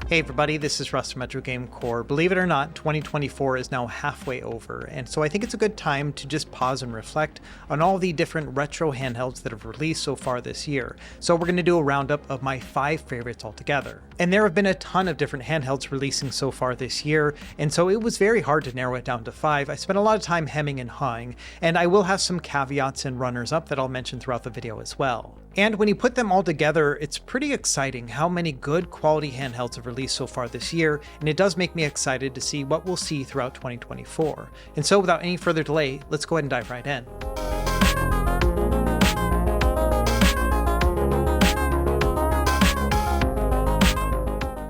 Hey everybody, this is Russ from Metro Game Core. Believe it or not, 2024 is now halfway over, and so I think it's a good time to just pause and reflect on all the different retro handhelds that have released so far this year. So we're going to do a roundup of my 5 favorites altogether. And there have been a ton of different handhelds releasing so far this year, and so it was very hard to narrow it down to 5. I spent a lot of time hemming and hawing, and I will have some caveats and runners-up that I'll mention throughout the video as well. And when you put them all together, it's pretty exciting how many good quality handhelds have released so far this year, and it does make me excited to see what we'll see throughout 2024. And so without any further delay, let's go ahead and dive right in.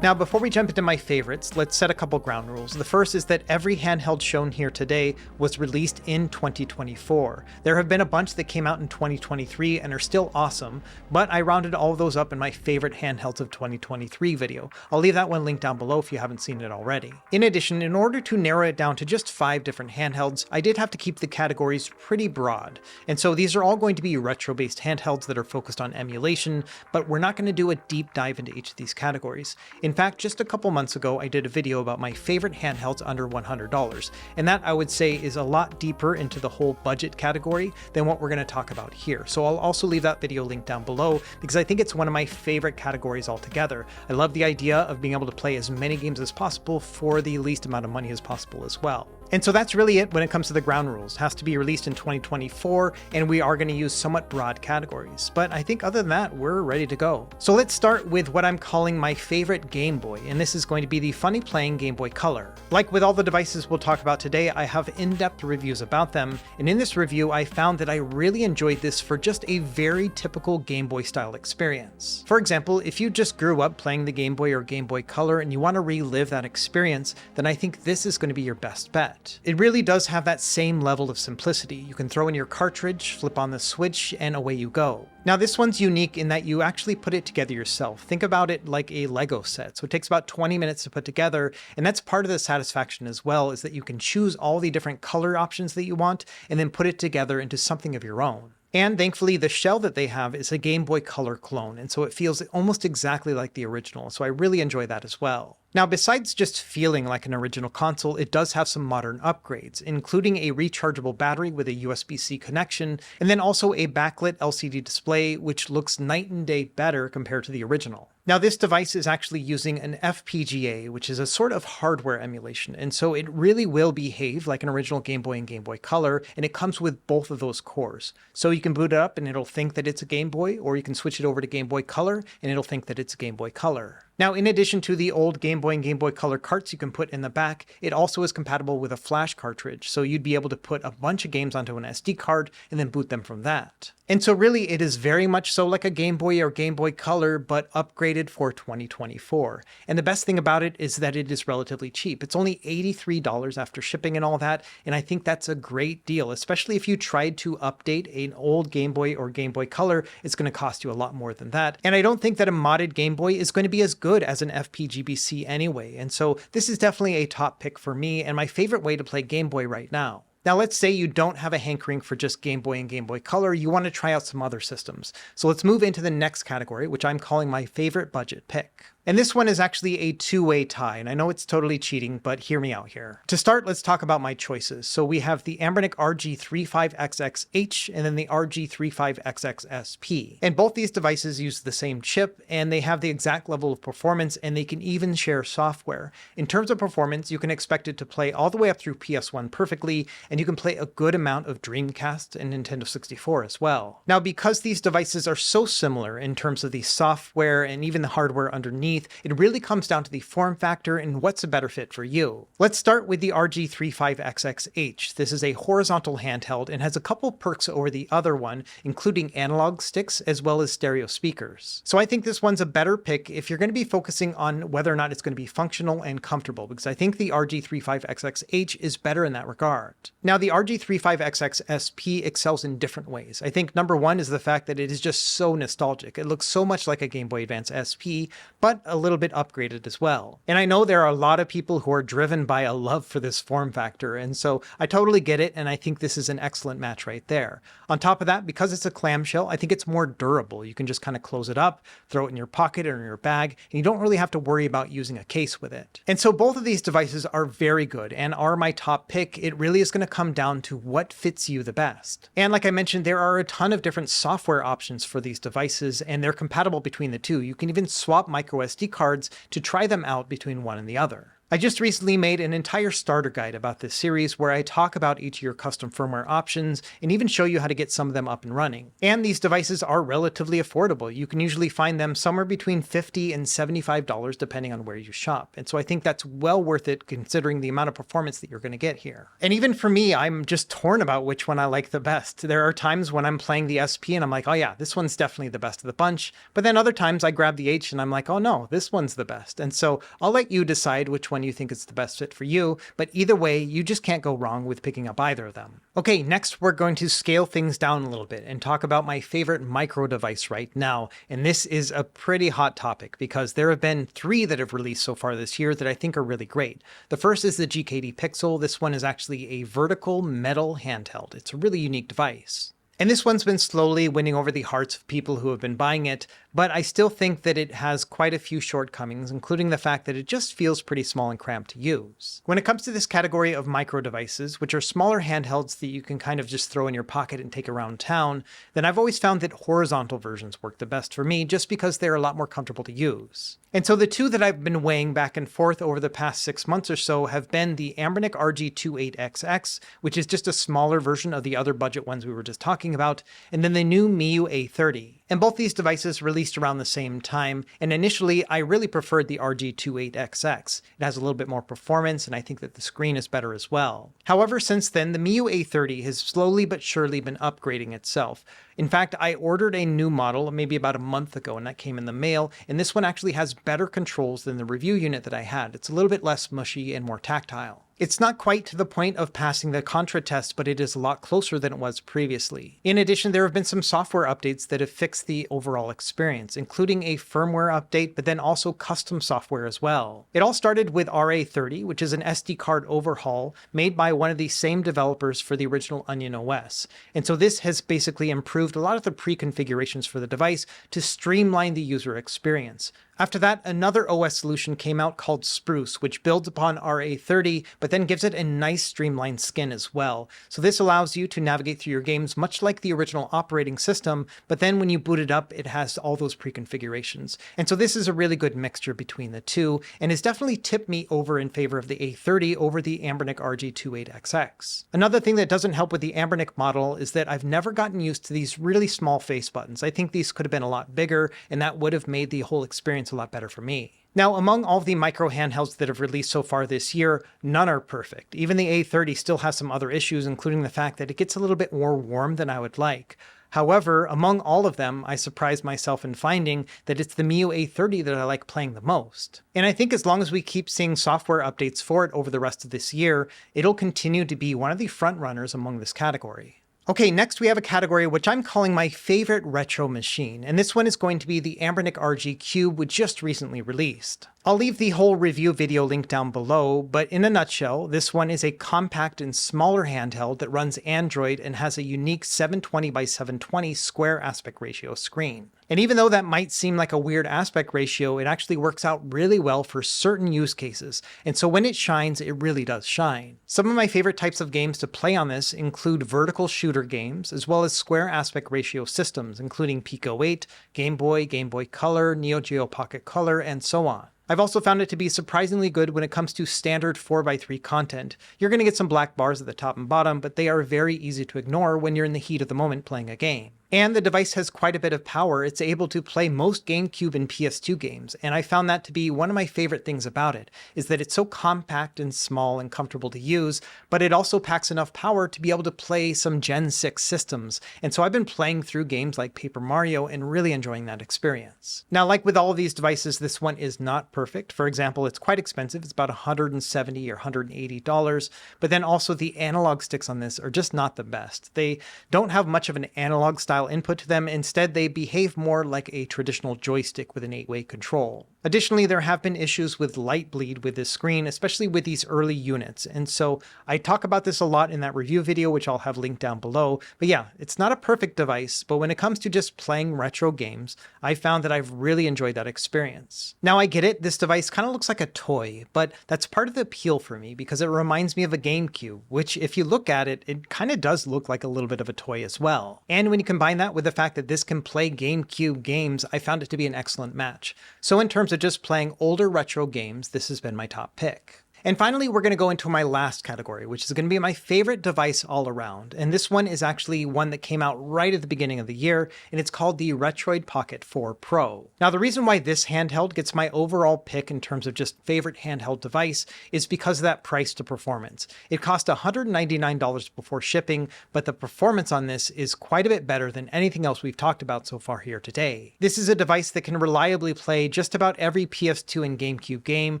Now, before we jump into my favorites, let's set a couple ground rules. The first is that every handheld shown here today was released in 2024. There have been a bunch that came out in 2023 and are still awesome, but I rounded all of those up in my favorite handhelds of 2023 video. I'll leave that one linked down below if you haven't seen it already. In addition, in order to narrow it down to just 5 different handhelds, I did have to keep the categories pretty broad. And so these are all going to be retro-based handhelds that are focused on emulation, but we're not going to do a deep dive into each of these categories. In fact, just a couple months ago, I did a video about my favorite handhelds under $100, and that I would say is a lot deeper into the whole budget category than what we're going to talk about here. So I'll also leave that video linked down below because I think it's one of my favorite categories altogether. I love the idea of being able to play as many games as possible for the least amount of money as possible as well. And so that's really it when it comes to the ground rules. It has to be released in 2024, and we are going to use somewhat broad categories. But I think other than that, we're ready to go. So let's start with what I'm calling my favorite Game Boy, and this is going to be the funny playing Game Boy Color. Like with all the devices we'll talk about today, I have in-depth reviews about them, and in this review I found that I really enjoyed this for just a very typical Game Boy style experience. For example, if you just grew up playing the Game Boy or Game Boy Color and you want to relive that experience, then I think this is going to be your best bet. It really does have that same level of simplicity. You can throw in your cartridge, flip on the switch, and away you go. Now this one's unique in that you actually put it together yourself. Think about it like a Lego set. So it takes about 20 minutes to put together, and that's part of the satisfaction as well, is that you can choose all the different color options that you want and then put it together into something of your own. And thankfully, the shell that they have is a Game Boy Color clone, and so it feels almost exactly like the original, so I really enjoy that as well. Now, besides just feeling like an original console, it does have some modern upgrades, including a rechargeable battery with a USB-C connection, and then also a backlit LCD display, which looks night and day better compared to the original. Now, this device is actually using an FPGA, which is a sort of hardware emulation, and so it really will behave like an original Game Boy and Game Boy Color, and it comes with both of those cores. So you can boot it up and it'll think that it's a Game Boy, or you can switch it over to Game Boy Color and it'll think that it's a Game Boy Color. Now, in addition to the old Game Boy and Game Boy Color carts you can put in the back, it also is compatible with a flash cartridge, so you'd be able to put a bunch of games onto an SD card and then boot them from that. And so really it is very much so like a Game Boy or Game Boy Color, but upgraded for 2024. And the best thing about it is that it is relatively cheap. It's only $83 after shipping and all that, and I think that's a great deal, especially if you tried to update an old Game Boy or Game Boy Color. It's going to cost you a lot more than that. And I don't think that a modded Game Boy is going to be as good as an FBGBC anyway, and so this is definitely a top pick for me and my favorite way to play Game Boy right now. Now let's say you don't have a hankering for just Game Boy and Game Boy Color, you want to try out some other systems. So let's move into the next category, which I'm calling my favorite budget pick. And this one is actually a two-way tie, and I know it's totally cheating, but hear me out here. To start, let's talk about my choices. So we have the Anbernic RG35XX and then the RG35XX SP. And both these devices use the same chip, and they have the exact level of performance, and they can even share software. In terms of performance, you can expect it to play all the way up through PS1 perfectly, and you can play a good amount of Dreamcast and Nintendo 64 as well. Now, because these devices are so similar in terms of the software and even the hardware underneath, it really comes down to the form factor and what's a better fit for you. Let's start with the RG35XX. This is a horizontal handheld and has a couple perks over the other one, including analog sticks as well as stereo speakers. So I think this one's a better pick if you're going to be focusing on whether or not it's going to be functional and comfortable, because I think the RG35XX is better in that regard. Now, the RG35XX SP excels in different ways. I think number one is the fact that it is just so nostalgic. It looks so much like a Game Boy Advance SP, but a little bit upgraded as well. And I know there are a lot of people who are driven by a love for this form factor, and so I totally get it, and I think this is an excellent match right there. On top of that, because it's a clamshell, I think it's more durable. You can just kind of close it up, throw it in your pocket or in your bag, and you don't really have to worry about using a case with it. And so both of these devices are very good and are my top pick. It really is going to come down to what fits you the best. And like I mentioned, there are a ton of different software options for these devices, and they're compatible between the two. You can even swap micro SD cards to try them out between one and the other. I just recently made an entire starter guide about this series where I talk about each of your custom firmware options and even show you how to get some of them up and running. And these devices are relatively affordable. You can usually find them somewhere between $50 and $75 depending on where you shop. And so I think that's well worth it considering the amount of performance that you're going to get here. And even for me, I'm just torn about which one I like the best. There are times when I'm playing the SP and I'm like, oh yeah, this one's definitely the best of the bunch. But then other times I grab the H and I'm like, oh no, this one's the best. And so I'll let you decide which one you think is the best fit for you, but either way, you just can't go wrong with picking up either of them. Okay, next we're going to scale things down a little bit and talk about my favorite micro device right now. And this is a pretty hot topic because there have been 3 that have released so far this year that I think are really great. The first is the GKD Pixel. This one is actually a vertical metal handheld. It's a really unique device. And this one's been slowly winning over the hearts of people who have been buying it, but I still think that it has quite a few shortcomings, including the fact that it just feels pretty small and cramped to use. When it comes to this category of micro devices, which are smaller handhelds that you can kind of just throw in your pocket and take around town, then I've always found that horizontal versions work the best for me just because they're a lot more comfortable to use. And so the 2 that I've been weighing back and forth over the past 6 months or so have been the Anbernic RG28XX, which is just a smaller version of the other budget ones we were just talking about, and then the new Miyoo A30. And both these devices released around the same time, and initially I really preferred the RG28XX. It has a little bit more performance, and I think that the screen is better as well. However, since then, the Miyoo A30 has slowly but surely been upgrading itself. In fact, I ordered a new model maybe about a month ago, and that came in the mail, and this one actually has better controls than the review unit that I had. It's a little bit less mushy and more tactile. It's not quite to the point of passing the Contra test, but it is a lot closer than it was previously. In addition, there have been some software updates that have fixed the overall experience, including a firmware update, but then also custom software as well. It all started with RA30, which is an SD card overhaul made by one of the same developers for the original Onion OS. And so this has basically improved a lot of the pre-configurations for the device to streamline the user experience. After that, another OS solution came out called Spruce, which builds upon RA30, but then gives it a nice streamlined skin as well. So this allows you to navigate through your games much like the original operating system, but then when you boot it up, it has all those pre-configurations. And so this is a really good mixture between the two, and has definitely tipped me over in favor of the A30 over the Anbernic RG28XX. Another thing that doesn't help with the Anbernic model is that I've never gotten used to these really small face buttons. I think these could have been a lot bigger, and that would have made the whole experience a lot better for me. Now, among all of the micro handhelds that have released so far this year, none are perfect. Even the A30 still has some other issues, including the fact that it gets a little bit more warm than I would like. However, among all of them, I surprised myself in finding that it's the Miyoo A30 that I like playing the most. And I think as long as we keep seeing software updates for it over the rest of this year, it'll continue to be one of the front runners among this category. Okay, next we have a category which I'm calling my favorite retro machine, and this one is going to be the Anbernic RG Cube, which just recently released. I'll leave the whole review video link down below, but in a nutshell, this one is a compact and smaller handheld that runs Android and has a unique 720 by 720 square aspect ratio screen. And even though that might seem like a weird aspect ratio, it actually works out really well for certain use cases, and so when it shines, it really does shine. Some of my favorite types of games to play on this include vertical shooter games, as well as square aspect ratio systems, including Pico 8, Game Boy Color, Neo Geo Pocket Color, and so on. I've also found it to be surprisingly good when it comes to standard 4x3 content. You're going to get some black bars at the top and bottom, but they are very easy to ignore when you're in the heat of the moment playing a game. And the device has quite a bit of power. It's able to play most GameCube and PS2 games, and I found that to be one of my favorite things about it, is that it's so compact and small and comfortable to use, but it also packs enough power to be able to play some Gen 6 systems. And so I've been playing through games like Paper Mario and really enjoying that experience. Now, like with all of these devices, this one is not perfect. For example, it's quite expensive. It's about $170 or $180, but then also the analog sticks on this are just not the best. They don't have much of an analog style input to them. Instead, they behave more like a traditional joystick with an 8-way control. Additionally, there have been issues with light bleed with this screen, especially with these early units. And so I talk about this a lot in that review video, which I'll have linked down below. But yeah, it's not a perfect device, but when it comes to just playing retro games, I found that I've really enjoyed that experience. Now I get it, this device kind of looks like a toy, but that's part of the appeal for me because it reminds me of a GameCube, which if you look at it, it kind of does look like a little bit of a toy as well. And when you combine that with the fact that this can play GameCube games, I found it to be an excellent match. So in terms of just playing older retro games, this has been my top pick. And finally, we're going to go into my last category, which is going to be my favorite device all around. And this one is actually one that came out right at the beginning of the year, and it's called the Retroid Pocket 4 Pro. Now, the reason why this handheld gets my overall pick in terms of just favorite handheld device is because of that price to performance. It cost $199 before shipping, but the performance on this is quite a bit better than anything else we've talked about so far here today. This is a device that can reliably play just about every PS2 and GameCube game,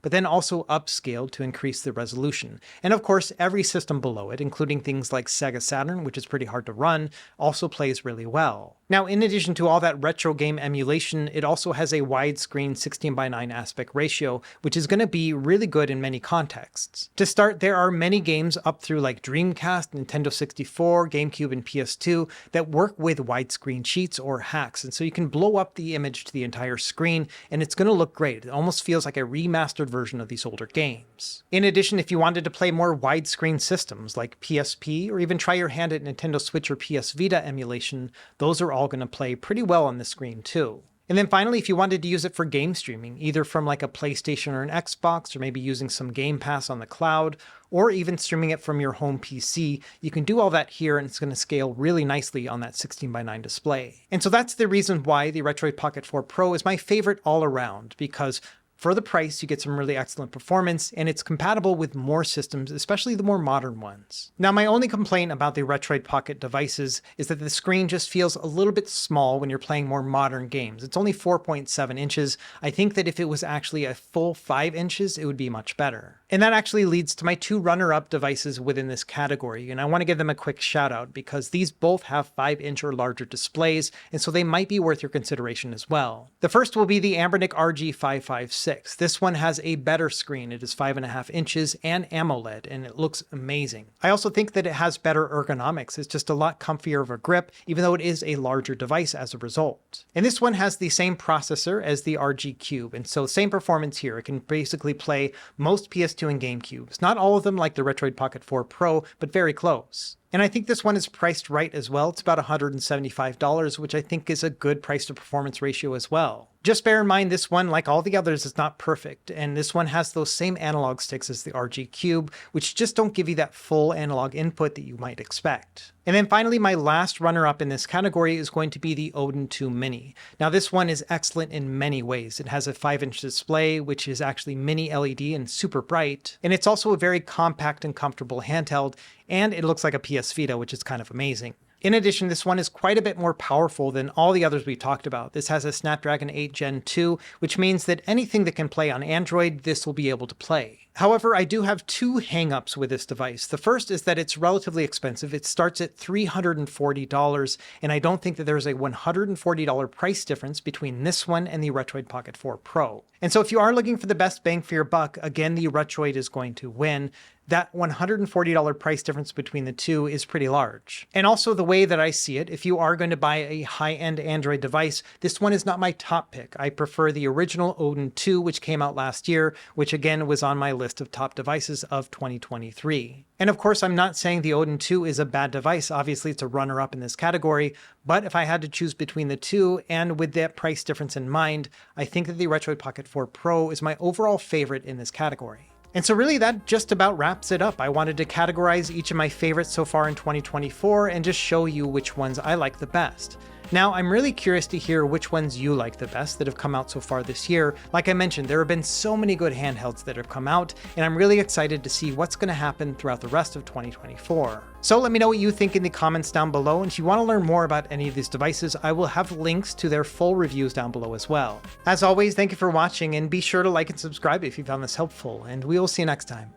but then also upscaled to increase the resolution. And of course, every system below it, including things like Sega Saturn, which is pretty hard to run, also plays really well. Now, in addition to all that retro game emulation, it also has a widescreen 16:9 aspect ratio, which is going to be really good in many contexts. To start, there are many games up through like Dreamcast, Nintendo 64, GameCube, and PS2 that work with widescreen cheats or hacks, and so you can blow up the image to the entire screen, and it's going to look great. It almost feels like a remastered version of these older games. In addition, if you wanted to play more widescreen systems like PSP, or even try your hand at Nintendo Switch or PS Vita emulation, those are all going to play pretty well on the screen too. And then finally, if you wanted to use it for game streaming, either from like a PlayStation or an Xbox, or maybe using some Game Pass on the cloud, or even streaming it from your home PC, you can do all that here and it's going to scale really nicely on that 16:9 display. And so that's the reason why the Retroid Pocket 4 Pro is my favorite all around, because for the price, you get some really excellent performance, and it's compatible with more systems, especially the more modern ones. Now, my only complaint about the Retroid Pocket devices is that the screen just feels a little bit small when you're playing more modern games. It's only 4.7 inches. I think that if it was actually a full 5 inches, it would be much better. And that actually leads to my two runner-up devices within this category, and I want to give them a quick shout out because these both have 5-inch or larger displays, and so they might be worth your consideration as well. The first will be the Anbernic RG556. This one has a better screen. It is 5.5 inches and AMOLED, and it looks amazing. I also think that it has better ergonomics. It's just a lot comfier of a grip, even though it is a larger device as a result. And this one has the same processor as the RG Cube, and so same performance here. It can basically play most PS2 and GameCubes. Not all of them like the Retroid Pocket 4 Pro, but very close. And I think this one is priced right as well. It's about $175, which I think is a good price to performance ratio as well. Just bear in mind this one, like all the others, is not perfect, and this one has those same analog sticks as the RG Cube, which just don't give you that full analog input that you might expect. And then finally, my last runner-up in this category is going to be the Odin 2 Mini. Now this one is excellent in many ways. It has a 5-inch display, which is actually mini LED and super bright, and it's also a very compact and comfortable handheld, and it looks like a PS Vita, which is kind of amazing. In addition, this one is quite a bit more powerful than all the others we talked about. This has a Snapdragon 8 Gen 2, which means that anything that can play on Android, this will be able to play. However, I do have two hangups with this device. The first is that it's relatively expensive. It starts at $340, and I don't think that there's a $140 price difference between this one and the Retroid Pocket 4 Pro. And so if you are looking for the best bang for your buck, again, the Retroid is going to win. That $140 price difference between the two is pretty large. And also the way that I see it, if you are going to buy a high-end Android device, this one is not my top pick. I prefer the original Odin 2, which came out last year, which again was on my list of top devices of 2023. And of course, I'm not saying the Odin 2 is a bad device. Obviously, it's a runner-up in this category. But if I had to choose between the two, and with that price difference in mind, I think that the Retroid Pocket 4 Pro is my overall favorite in this category. And so really that just about wraps it up. I wanted to categorize each of my favorites so far in 2024 and just show you which ones I like the best. Now, I'm really curious to hear which ones you like the best that have come out so far this year. Like I mentioned, there have been so many good handhelds that have come out, and I'm really excited to see what's going to happen throughout the rest of 2024. So let me know what you think in the comments down below, and if you want to learn more about any of these devices, I will have links to their full reviews down below as well. As always, thank you for watching, and be sure to like and subscribe if you found this helpful, and we will see you next time.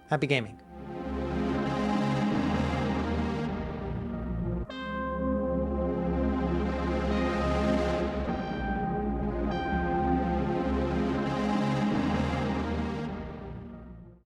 Happy gaming.